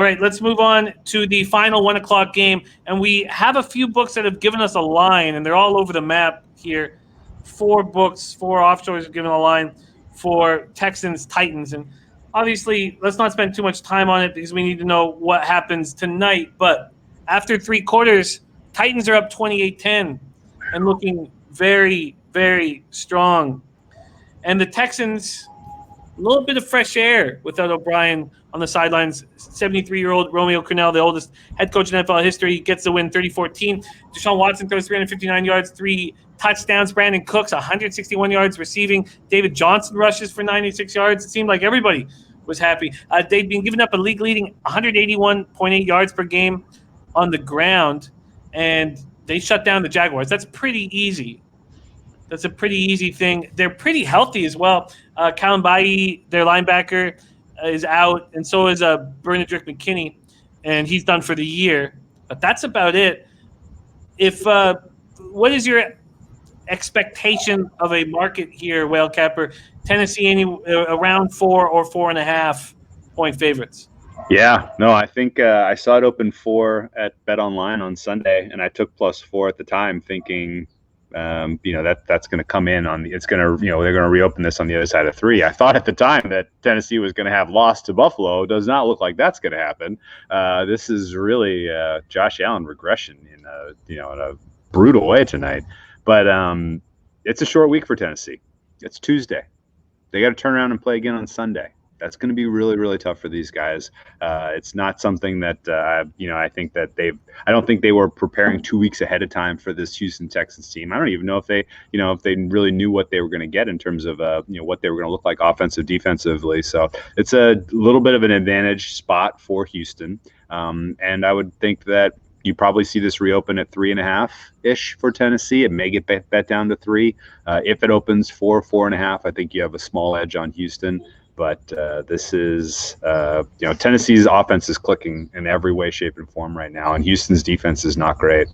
All right, let's move on to the final 1 o'clock game. And we have a few books that have given us a line, and they're all over the map here. 4 books, 4 offshores have given a line for Texans, Titans. And obviously, let's not spend too much time on it because we need to know what happens tonight. But after 3 quarters, Titans are up 28-10 and looking very, very strong. And the Texans, a little bit of fresh air without O'Brien on the sidelines. 73-year-old Romeo Crennel, the oldest head coach in NFL history, gets the win 30-14. Deshaun Watson throws 359 yards, 3 touchdowns. Brandon Cooks, 161 yards receiving. David Johnson rushes for 96 yards. It seemed like everybody was happy. They'd been giving up a league-leading 181.8 yards per game on the ground, and they shut down the Jaguars. That's pretty easy. That's a pretty easy thing. They're pretty healthy as well. Callum Baye, their linebacker, is out, and so is Bernadrick McKinney, and he's done for the year. But that's about it. What is your expectation of a market here, Whale Capper? Tennessee around 4 or 4.5 point favorites? Yeah, no, I think I saw it open 4 at Bet Online on Sunday, and I took +4 at the time, thinking, that's going to come in on the. It's going to, they're going to reopen this on the other side of 3. I thought at the time that Tennessee was going to have lost to Buffalo. It does not look like that's going to happen. This is really Josh Allen regression in a brutal way tonight. But it's a short week for Tennessee. It's Tuesday. They got to turn around and play again on Sunday. That's going to be really, really tough for these guys. It's not something that, I think that I don't think they were preparing 2 weeks ahead of time for this Houston Texans team. I don't even know if they really knew what they were going to get in terms of, what they were going to look like offensive, defensively. So it's a little bit of an advantage spot for Houston. And I would think that you probably see this reopen at 3.5-ish for Tennessee. It may get bet down to 3. If it opens 4, 4.5, I think you have a small edge on Houston. But this is, Tennessee's offense is clicking in every way, shape, and form right now, and Houston's defense is not great.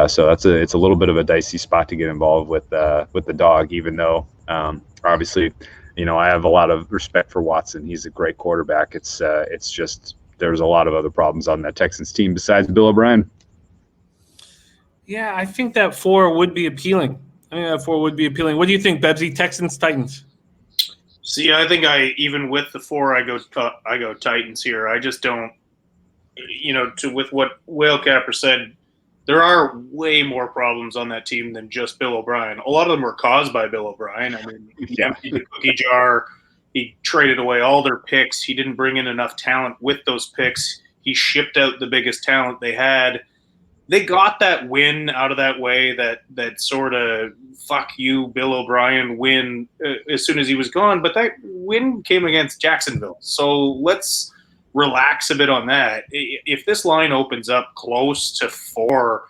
So it's a little bit of a dicey spot to get involved with the dog. Even though obviously, I have a lot of respect for Watson. He's a great quarterback. It's just there's a lot of other problems on that Texans team besides Bill O'Brien. Yeah, I think that 4 would be appealing. What do you think, Bebsy? Texans, Titans? See, I think even with the 4, I go Titans here. I just don't, with what Whale Capper said, there are way more problems on that team than just Bill O'Brien. A lot of them were caused by Bill O'Brien. I mean, he emptied the cookie jar. He traded away all their picks. He didn't bring in enough talent with those picks. He shipped out the biggest talent they had. They got that win out of that way, that sort of fuck you, Bill O'Brien win as soon as he was gone. But that win came against Jacksonville. So let's relax a bit on that. If this line opens up close to 4,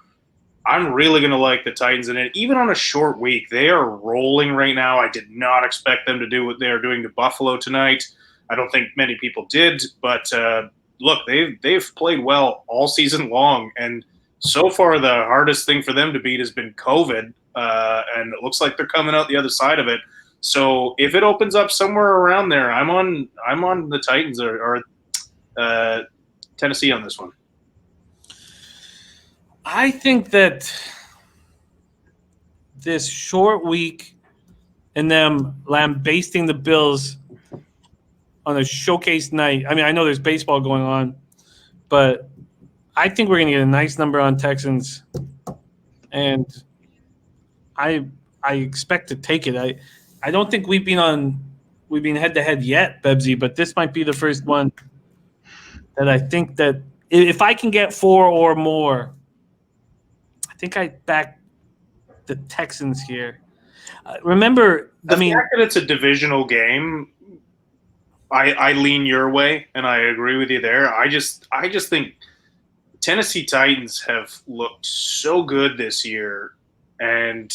I'm really going to like the Titans in it. Even on a short week, they are rolling right now. I did not expect them to do what they are doing to Buffalo tonight. I don't think many people did. But look, they've played well all season long, and so far, the hardest thing for them to beat has been COVID, and it looks like they're coming out the other side of it. So if it opens up somewhere around there, I'm on the Titans or Tennessee on this one. I think that this short week and them lambasting the Bills on a showcase night. I mean, I know there's baseball going on, but I think we're going to get a nice number on Texans, and I expect to take it. I don't think we've been head to head yet, Bebsy, but this might be the first one that I think that if I can get 4 or more, I think I back the Texans here. Remember, the fact that it's a divisional game, I lean your way, and I agree with you there. I just think Tennessee Titans have looked so good this year, and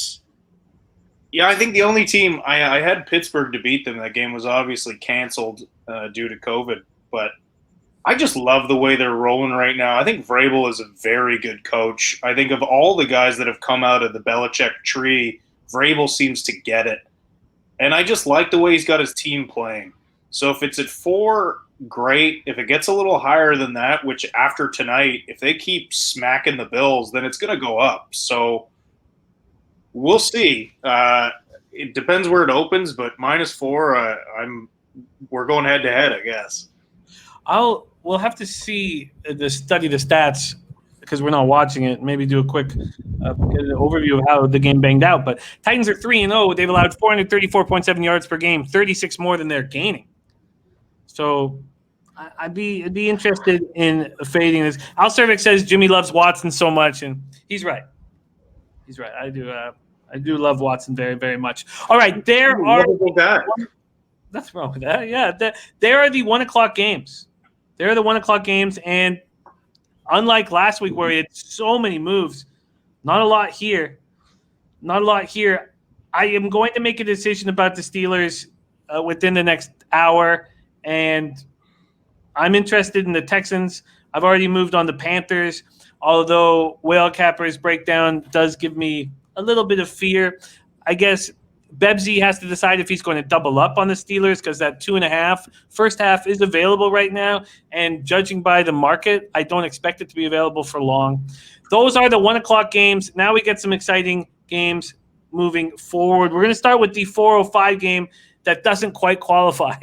I think the only team I had Pittsburgh to beat them. That game was obviously canceled due to COVID, but I just love the way they're rolling right now. I think Vrabel is a very good coach. I think of all the guys that have come out of the Belichick tree, Vrabel seems to get it, and I just like the way he's got his team playing. So if it's at 4, great. If it gets a little higher than that, which after tonight, if they keep smacking the Bills, then it's going to go up. So we'll see. It depends where it opens, but -4, we're going head to head, I guess. We'll have to see the stats because we're not watching it. Maybe do a quick overview of how the game banged out. But Titans are 3-0. They've allowed 434.7 yards per game, 36 more than they're gaining. So I'd be interested in fading this. Al Cervic says Jimmy loves Watson so much, and he's right. He's right. I do love Watson very, very much. All right, there are. Nothing wrong with that. Yeah, there are the 1 o'clock games. There are the 1 o'clock games, and unlike last week where we had so many moves, not a lot here. Not a lot here. I am going to make a decision about the Steelers within the next hour, and I'm interested in the Texans. I've already moved on the Panthers, although Whale Capper's breakdown does give me a little bit of fear. I guess Bebsy has to decide if he's going to double up on the Steelers because that 2.5 first half is available right now. And judging by the market, I don't expect it to be available for long. Those are the 1 o'clock games. Now we get some exciting games moving forward. We're going to start with the 4:05 game that doesn't quite qualify.